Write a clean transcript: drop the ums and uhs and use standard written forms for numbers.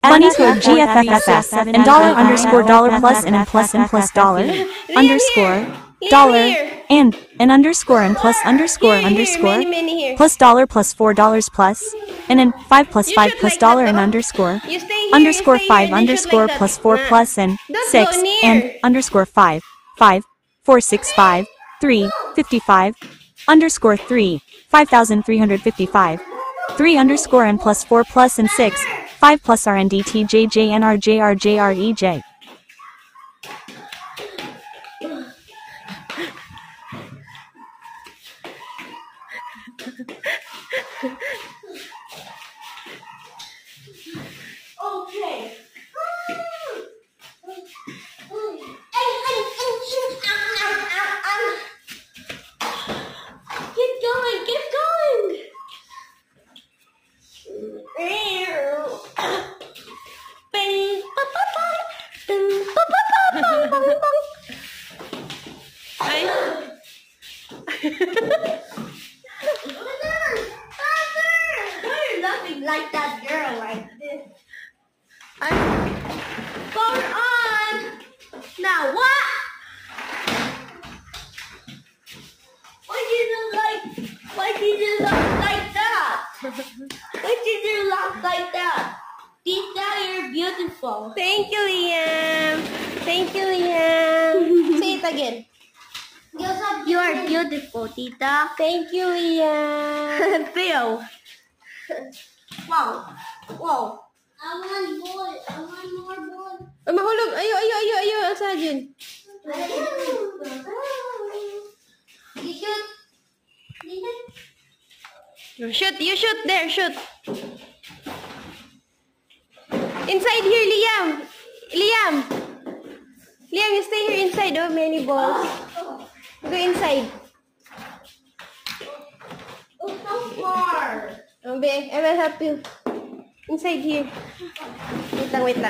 Funny code GFFFF and $_ plus and plus dollar underscore dollar and underscore and plus underscore underscore plus dollar plus $4 plus and then 5 plus 5 plus dollar and underscore 5 underscore plus 4 plus and 6 and underscore 5 4 6 5 3 55 underscore 3 5355 3 underscore and plus 4 plus and 6 5 plus RNDTJJNRJRJREJ. Okay. Keep going, keep going. You're laughing like that girl like this. Power on. Now what? Why did you laugh like that? Why did you laugh like that? Tita, you're beautiful. Thank you, Liam. Thank you, Liam. Say it again. You are beautiful, Tita. Thank you, Liam. Theo. Wow. Wow. I want more ball. Mahulog. Ayo. Ang sajin. You shoot there, shoot. Inside here, Liam. Liam, you stay here inside. Oh, many balls. Go inside. Oh, so far. Okay, I will help you. Inside here. Wait lang.